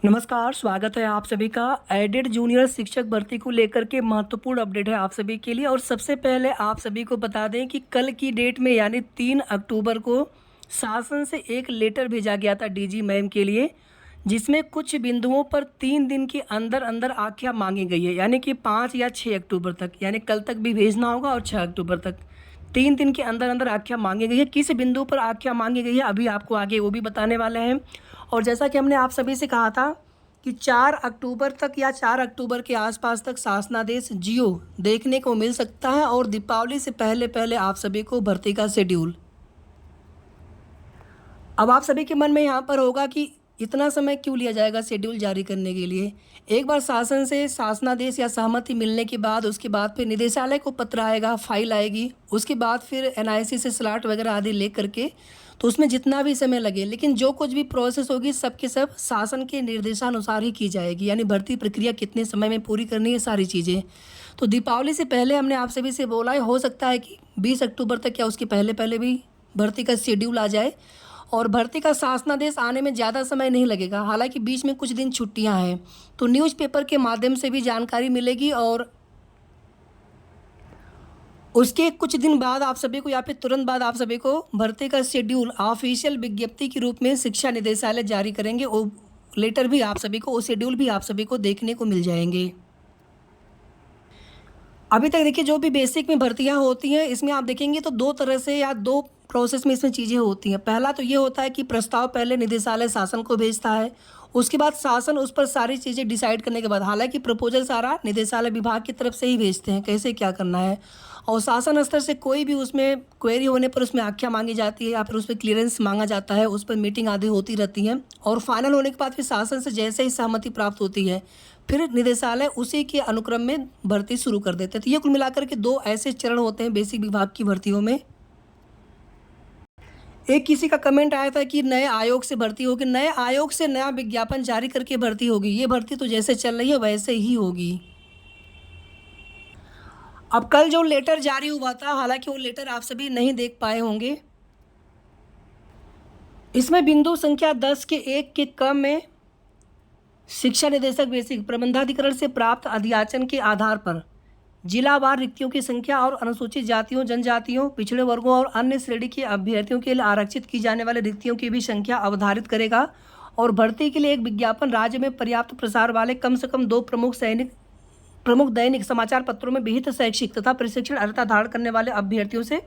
नमस्कार, स्वागत है आप सभी का। एडेड जूनियर शिक्षक भर्ती को लेकर के महत्वपूर्ण अपडेट है आप सभी के लिए। और सबसे पहले आप सभी को बता दें कि कल की डेट में यानी 3 अक्टूबर को शासन से एक लेटर भेजा गया था डीजी मैम के लिए, जिसमें कुछ बिंदुओं पर 3 दिन के अंदर अंदर आख्या मांगी गई है, यानी कि 5 या 6 अक्टूबर तक, यानी कल तक भी भेजना होगा और 6 अक्टूबर तक 3 दिन के अंदर अंदर आख्या मांगी गई है। किस बिंदु पर आख्या मांगी गई है अभी आपको आगे वो भी बताने वाले हैं। और जैसा कि हमने आप सभी से कहा था कि 4 अक्टूबर तक या 4 अक्टूबर के आसपास तक शासनादेश जियो देखने को मिल सकता है और दीपावली से पहले पहले आप सभी को भर्ती का शेड्यूल। अब आप सभी के मन में यहाँ पर होगा कि इतना समय क्यों लिया जाएगा शेड्यूल जारी करने के लिए। एक बार शासन से शासनादेश या सहमति मिलने के बाद उसके बाद फिर निदेशालय को पत्र आएगा, फाइल आएगी, उसके बाद फिर एनआईसी से स्लॉट वगैरह आदि ले करके, तो उसमें जितना भी समय लगे, लेकिन जो कुछ भी प्रोसेस होगी सब के सब शासन के निर्देशानुसार ही की जाएगी। यानी भर्ती प्रक्रिया कितने समय में पूरी करनी है, सारी चीज़ें। तो दीपावली से पहले हमने आप सभी से बोला है, हो सकता है कि 20 अक्टूबर तक या उसके पहले पहले भी भर्ती का शेड्यूल आ जाए और भर्ती का शासनादेश आने में ज़्यादा समय नहीं लगेगा। हालांकि बीच में कुछ दिन छुट्टियां हैं, तो न्यूज़पेपर के माध्यम से भी जानकारी मिलेगी और उसके कुछ दिन बाद आप सभी को या फिर तुरंत बाद आप सभी को भर्ती का शेड्यूल ऑफिशियल विज्ञप्ति के रूप में शिक्षा निदेशालय जारी करेंगे। वो लेटर भी आप सभी को, वो शेड्यूल भी आप सभी को देखने को मिल जाएंगे। अभी तक देखिए जो भी बेसिक में भर्तियां होती हैं, इसमें आप देखेंगे तो 2 तरह से या 2 प्रोसेस में इसमें चीज़ें होती हैं। पहला तो ये होता है कि प्रस्ताव पहले निदेशालय शासन को भेजता है, उसके बाद शासन उस पर सारी चीज़ें डिसाइड करने के बाद, हालांकि प्रपोजल सारा निदेशालय विभाग की तरफ से ही भेजते हैं कैसे क्या करना है, और शासन स्तर से कोई भी उसमें क्वेरी होने पर उसमें आख्या मांगी जाती है या फिर उस पर क्लियरेंस मांगा जाता है, उस पर मीटिंग आदि होती रहती हैं और फाइनल होने के बाद फिर शासन से जैसे ही सहमति प्राप्त होती है फिर निदेशालय उसी के अनुक्रम में भर्ती शुरू कर देते हैं। तो ये कुल मिलाकर के 2 ऐसे चरण होते हैं बेसिक विभाग की भर्तियों में। एक किसी का कमेंट आया था कि नए आयोग से भर्ती होगी, नए आयोग से नया विज्ञापन जारी करके भर्ती होगी। ये भर्ती तो जैसे चल रही है वैसे ही होगी। अब कल जो लेटर जारी हुआ था, हालांकि वो लेटर आप सभी नहीं देख पाए होंगे, इसमें बिंदु संख्या 10 के 1 के क्रम में शिक्षा निदेशक बेसिक प्रबंधाधिकरण से प्राप्त अधियाचन के आधार पर जिलावार रिक्तियों की संख्या और अनुसूचित जातियों, जनजातियों, पिछड़े वर्गों और अन्य श्रेणी के अभ्यर्थियों के लिए आरक्षित की जाने वाले रिक्तियों की भी संख्या अवधारित करेगा और भर्ती के लिए एक विज्ञापन राज्य में पर्याप्त प्रसार वाले कम से कम 2 प्रमुख दैनिक समाचार पत्रों में विहित शैक्षिक तथा प्रशिक्षण अर्हता धारण करने वाले अभ्यर्थियों से।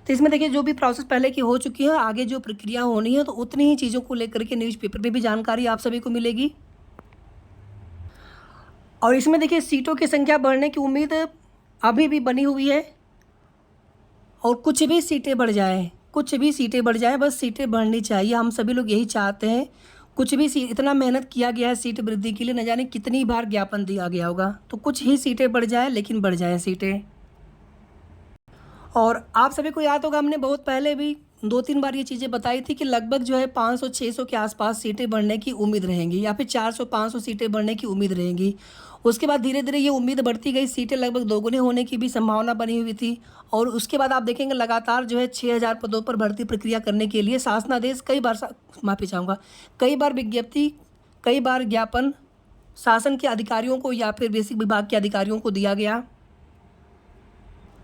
तो इसमें देखिए जो भी प्रोसेस पहले की हो चुकी है, आगे जो प्रक्रिया होनी है तो उतनी ही चीज़ों को लेकर के न्यूज़पेपर में भी जानकारी आप सभी को मिलेगी। और इसमें देखिए सीटों की संख्या बढ़ने की उम्मीद अभी भी बनी हुई है और कुछ भी सीटें बढ़ जाएं, कुछ भी सीटें बढ़ जाएं, बस सीटें बढ़नी चाहिए। हम सभी लोग यही चाहते हैं। कुछ भी सीट, इतना मेहनत किया गया है सीट वृद्धि के लिए, न जाने कितनी बार ज्ञापन दिया गया होगा, तो कुछ ही सीटें बढ़ जाएं, लेकिन बढ़ जाएं सीटें। और आप सभी को याद होगा हमने बहुत पहले भी 2-3 बार ये चीज़ें बताई थी कि लगभग जो है 500-600 के आसपास सीटें बढ़ने की उम्मीद रहेंगी या फिर 400-500 सीटें बढ़ने की उम्मीद रहेंगी। उसके बाद धीरे धीरे ये उम्मीद बढ़ती गई, सीटें लगभग दोगुने होने की भी संभावना बनी हुई थी। और उसके बाद आप देखेंगे लगातार जो है 6000 पदों पर भर्ती प्रक्रिया करने के लिए शासनादेश कई बार, माफ़ी चाहूँगा, कई बार विज्ञप्ति, कई बार ज्ञापन शासन के अधिकारियों को या फिर बेसिक विभाग के अधिकारियों को दिया गया।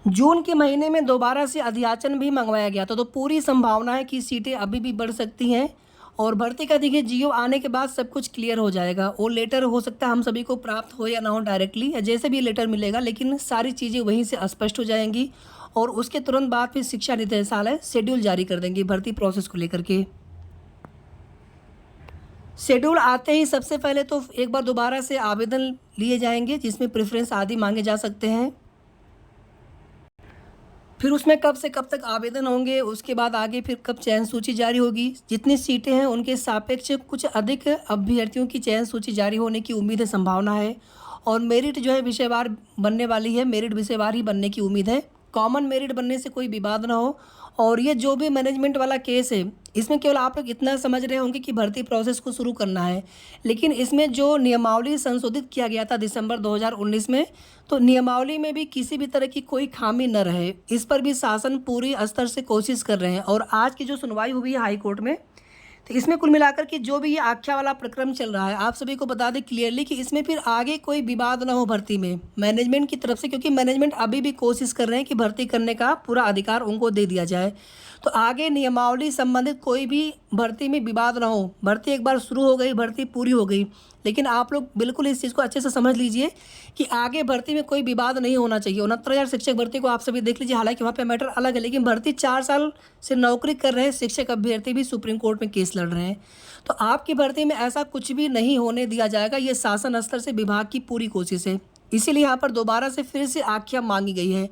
जून के महीने में दोबारा से अधियाचन भी मंगवाया गया था, तो पूरी संभावना है कि सीटें अभी भी बढ़ सकती हैं। और भर्ती का देखिए जियो आने के बाद सब कुछ क्लियर हो जाएगा। वो लेटर हो सकता है हम सभी को प्राप्त हो या ना हो डायरेक्टली, या जैसे भी लेटर मिलेगा, लेकिन सारी चीज़ें वहीं से स्पष्ट हो जाएंगी और उसके तुरंत बाद फिर शिक्षा निदेशालय शेड्यूल जारी कर देंगे भर्ती प्रोसेस को लेकर के। शेड्यूल आते ही सबसे पहले तो एक बार दोबारा से आवेदन लिए जाएंगे जिसमें प्रेफरेंस आदि मांगे जा सकते हैं। फिर उसमें कब से कब तक आवेदन होंगे, उसके बाद आगे फिर कब चयन सूची जारी होगी, जितनी सीटें हैं उनके सापेक्ष कुछ अधिक अभ्यर्थियों की चयन सूची जारी होने की उम्मीद है, संभावना है। और मेरिट जो है विषयवार बनने वाली है, मेरिट विषयवार ही बनने की उम्मीद है। कॉमन मेरिट बनने से कोई विवाद ना हो। और ये जो भी मैनेजमेंट वाला केस है, इसमें केवल आप लोग इतना समझ रहे होंगे कि भर्ती प्रोसेस को शुरू करना है, लेकिन इसमें जो नियमावली संशोधित किया गया था दिसंबर 2019 में, तो नियमावली में भी किसी भी तरह की कोई खामी न रहे, इस पर भी शासन पूरी स्तर से कोशिश कर रहे हैं। और आज की जो सुनवाई हुई है हाई कोर्ट में, तो इसमें कुल मिलाकर के जो भी ये आख्या वाला प्रक्रम चल रहा है, आप सभी को बता दें क्लियरली कि इसमें फिर आगे कोई विवाद ना हो भर्ती में मैनेजमेंट की तरफ से, क्योंकि मैनेजमेंट अभी भी कोशिश कर रहे हैं कि भर्ती करने का पूरा अधिकार उनको दे दिया जाए। तो आगे नियमावली संबंधित कोई भी भर्ती में विवाद ना हो। भर्ती एक बार शुरू हो गई, भर्ती पूरी हो गई, लेकिन आप लोग बिल्कुल इस चीज़ को अच्छे से समझ लीजिए कि आगे भर्ती में कोई विवाद नहीं होना चाहिए। 69,000 शिक्षक भर्ती को आप सभी देख लीजिए, हालांकि वहाँ पे मैटर अलग है, लेकिन भर्ती 4 साल से नौकरी कर रहे शिक्षक अभ्यर्थी भी सुप्रीम कोर्ट में केस लड़ रहे हैं। तो आपकी भर्ती में ऐसा कुछ भी नहीं होने दिया जाएगा। ये शासन स्तर से विभाग की पूरी कोशिश है, इसीलिए यहाँ पर दोबारा से फिर से आख्या मांगी गई है।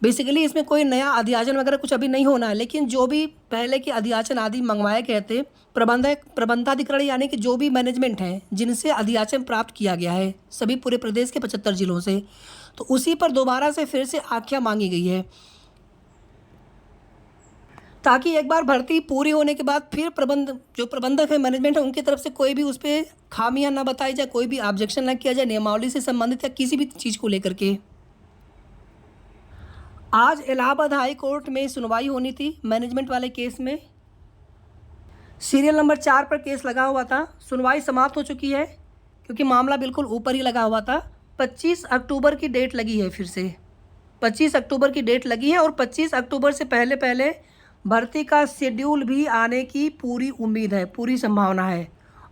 बेसिकली इसमें कोई नया अध्याचन वगैरह कुछ अभी नहीं होना है, लेकिन जो भी पहले के अध्याचन आदि मंगवाए गए थे, प्रबंधाधिकारी यानी कि जो भी मैनेजमेंट है जिनसे अध्याचन प्राप्त किया गया है सभी पूरे प्रदेश के 75 जिलों से, तो उसी पर दोबारा से फिर से आख्या मांगी गई है, ताकि एक बार भर्ती पूरी होने के बाद फिर जो प्रबंधक है, मैनेजमेंट है, उनकी तरफ से कोई भी उस पर खामियां ना बताई जाए, कोई भी ऑब्जेक्शन ना किया जाए नियमावली से संबंधित या किसी भी चीज़ को लेकर के। आज इलाहाबाद हाई कोर्ट में सुनवाई होनी थी मैनेजमेंट वाले केस में। सीरियल नंबर 4 पर केस लगा हुआ था। सुनवाई समाप्त हो चुकी है, क्योंकि मामला बिल्कुल ऊपर ही लगा हुआ था। 25 अक्टूबर की डेट लगी है, फिर से 25 अक्टूबर की डेट लगी है, और 25 अक्टूबर से पहले पहले भर्ती का शेड्यूल भी आने की पूरी उम्मीद है, पूरी संभावना है।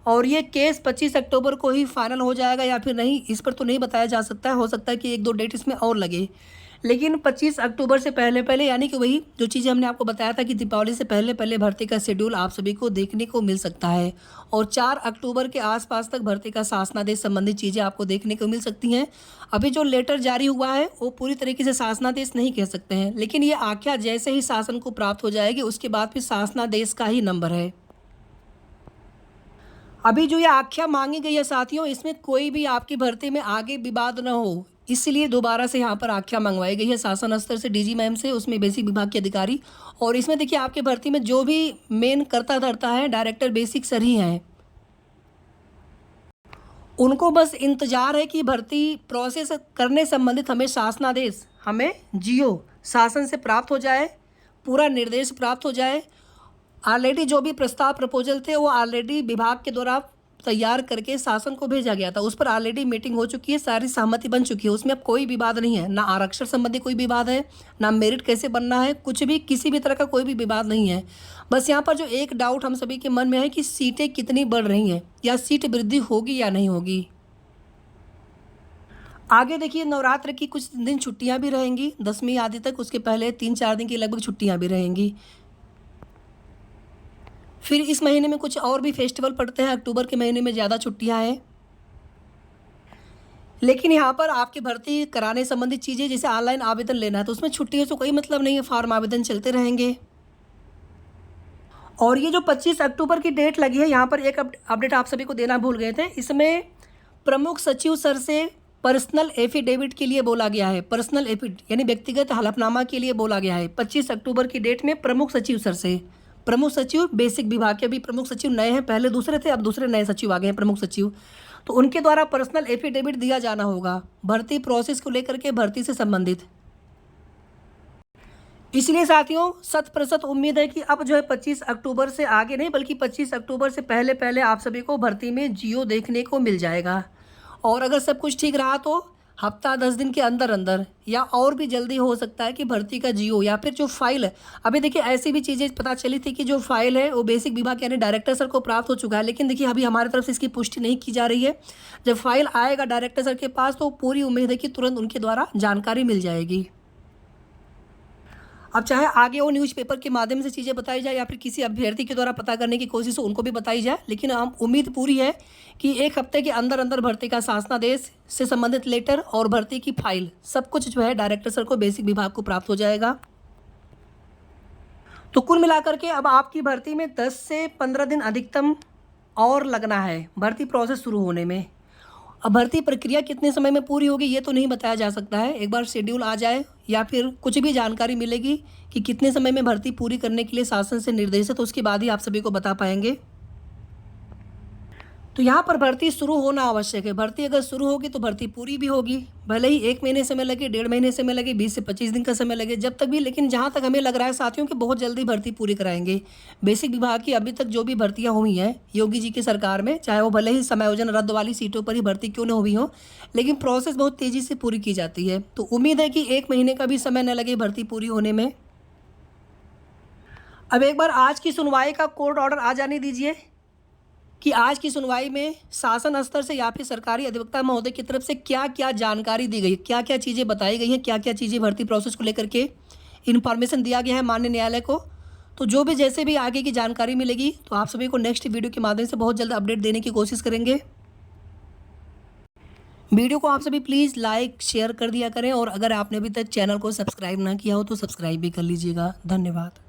और ये केस 25 अक्टूबर को ही फाइनल हो जाएगा या फिर नहीं, इस पर तो नहीं बताया जा सकता है। हो सकता है कि 1-2 डेट इसमें और लगे, लेकिन 25 अक्टूबर से पहले पहले, यानी कि वही जो चीज़ें हमने आपको बताया था कि दीपावली से पहले पहले भर्ती का शेड्यूल आप सभी को देखने को मिल सकता है। और 4 अक्टूबर के आसपास तक भर्ती का शासनादेश संबंधित चीज़ें आपको देखने को मिल सकती हैं। अभी जो लेटर जारी हुआ है वो पूरी तरीके से शासनादेश नहीं कह सकते हैं, लेकिन ये आख्या जैसे ही शासन को प्राप्त हो जाएगी उसके बाद फिर शासनादेश का ही नंबर है। अभी जो ये आख्या मांगी गई है साथियों, इसमें कोई भी आपकी भर्ती में आगे विवाद न हो, इसलिए दोबारा से यहाँ पर आख्या मंगवाई गई है शासन स्तर से, डीजी मैम से, उसमें बेसिक विभाग के अधिकारी। और इसमें देखिए आपके भर्ती में जो भी मेन करता धरता है डायरेक्टर बेसिक सर ही हैं। उनको बस इंतजार है कि भर्ती प्रोसेस करने संबंधित हमें शासनादेश, हमें जीओ शासन से प्राप्त हो जाए, पूरा निर्देश प्राप्त हो जाए। ऑलरेडी जो भी प्रस्ताव प्रपोजल थे वो ऑलरेडी विभाग के द्वारा तैयार करके शासन को भेजा गया था, उस पर ऑलरेडी मीटिंग हो चुकी है, सारी सहमति बन चुकी है, उसमें अब कोई विवाद नहीं है। ना आरक्षण संबंधी कोई विवाद है, ना मेरिट कैसे बनना है, कुछ भी किसी भी तरह का कोई भी विवाद नहीं है। बस यहाँ पर जो एक डाउट हम सभी के मन में है कि सीटें कितनी बढ़ रही हैं या सीट वृद्धि होगी या नहीं होगी। आगे देखिए नवरात्र की कुछ दिन छुट्टियाँ भी रहेंगी, 10वीं आदि तक, उसके पहले 3-4 दिन की लगभग छुट्टियाँ भी रहेंगी। फिर इस महीने में कुछ और भी फेस्टिवल पड़ते हैं, अक्टूबर के महीने में ज़्यादा छुट्टियां हैं। लेकिन यहाँ पर आपकी भर्ती कराने संबंधित चीज़ें, जैसे ऑनलाइन आवेदन लेना है, तो उसमें छुट्टियों से कोई मतलब नहीं है, फॉर्म आवेदन चलते रहेंगे। और ये जो 25 अक्टूबर की डेट लगी है, यहाँ पर एक अपडेट आप सभी को देना भूल गए थे। इसमें प्रमुख सचिव सर से पर्सनल एफिडेविट के लिए बोला गया है, पर्सनल एफिडेविट यानी व्यक्तिगत हलफनामा के लिए बोला गया है 25 अक्टूबर की डेट में प्रमुख सचिव सर से। प्रमुख सचिव बेसिक विभाग के, अभी प्रमुख सचिव नए हैं, पहले दूसरे थे, अब दूसरे नए सचिव आ गए हैं प्रमुख सचिव, तो उनके द्वारा पर्सनल एफिडेविट दिया जाना होगा भर्ती प्रोसेस को लेकर के, भर्ती से संबंधित। इसलिए साथियों 100% उम्मीद है कि अब जो है 25 अक्टूबर से आगे नहीं, बल्कि 25 अक्टूबर से पहले पहले आप सभी को भर्ती में जीओ देखने को मिल जाएगा। और अगर सब कुछ ठीक रहा तो हफ्ता 10 दिन के अंदर अंदर या और भी जल्दी हो सकता है कि भर्ती का जीओ या फिर जो फाइल है, अभी देखिए ऐसी भी चीज़ें पता चली थी कि जो फाइल है वो बेसिक विभाग यानी डायरेक्टर सर को प्राप्त हो चुका है, लेकिन देखिए अभी हमारी तरफ से इसकी पुष्टि नहीं की जा रही है। जब फाइल आएगा डायरेक्टर सर के पास तो पूरी उम्मीद है कि तुरंत उनके द्वारा जानकारी मिल जाएगी। अब चाहे आगे वो न्यूज़पेपर के माध्यम से चीज़ें बताई जाए या फिर किसी अभ्यर्थी के द्वारा पता करने की कोशिश हो उनको भी बताई जाए, लेकिन हम उम्मीद पूरी है कि 1 हफ्ते के अंदर अंदर भर्ती का शासनादेश से संबंधित लेटर और भर्ती की फाइल सब कुछ जो है डायरेक्टर सर को बेसिक विभाग को प्राप्त हो जाएगा। तो कुल मिलाकर के अब आपकी भर्ती में 10 से 15 दिन अधिकतम और लगना है भर्ती प्रोसेस शुरू होने में। अब भर्ती प्रक्रिया कितने समय में पूरी होगी ये तो नहीं बताया जा सकता है, एक बार शेड्यूल आ जाए या फिर कुछ भी जानकारी मिलेगी कि कितने समय में भर्ती पूरी करने के लिए शासन से निर्देश है, तो उसके बाद ही आप सभी को बता पाएंगे। तो यहाँ पर भर्ती शुरू होना आवश्यक है। भर्ती अगर शुरू होगी तो भर्ती पूरी भी होगी, भले ही 1 महीने समय लगे, 1.5 महीने समय लगे, 20 से 25 दिन का समय लगे, जब तक भी। लेकिन जहाँ तक हमें लग रहा है साथियों कि बहुत जल्दी भर्ती पूरी कराएंगे। बेसिक विभाग की अभी तक जो भी भर्तियाँ हुई हैं योगी जी की सरकार में, चाहे वो भले ही समायोजन रद्द वाली सीटों पर ही भर्ती क्यों न हुई हो, लेकिन प्रोसेस बहुत तेज़ी से पूरी की जाती है। तो उम्मीद है कि 1 महीने का भी समय न लगे भर्ती पूरी होने में। अब एक बार आज की सुनवाई का कोर्ट ऑर्डर आ जाने दीजिए कि आज की सुनवाई में शासन स्तर से या फिर सरकारी अधिवक्ता महोदय की तरफ से क्या क्या जानकारी दी गई, क्या क्या चीज़ें बताई गई हैं, क्या क्या चीज़ें भर्ती प्रोसेस को लेकर के इन्फॉर्मेशन दिया गया है माननीय न्यायालय को। तो जो भी जैसे भी आगे की जानकारी मिलेगी तो आप सभी को नेक्स्ट वीडियो के माध्यम से बहुत जल्द अपडेट देने की कोशिश करेंगे। वीडियो को आप सभी प्लीज़ लाइक शेयर कर दिया करें, और अगर आपने अभी तक चैनल को सब्सक्राइब ना किया हो तो सब्सक्राइब भी कर लीजिएगा। धन्यवाद।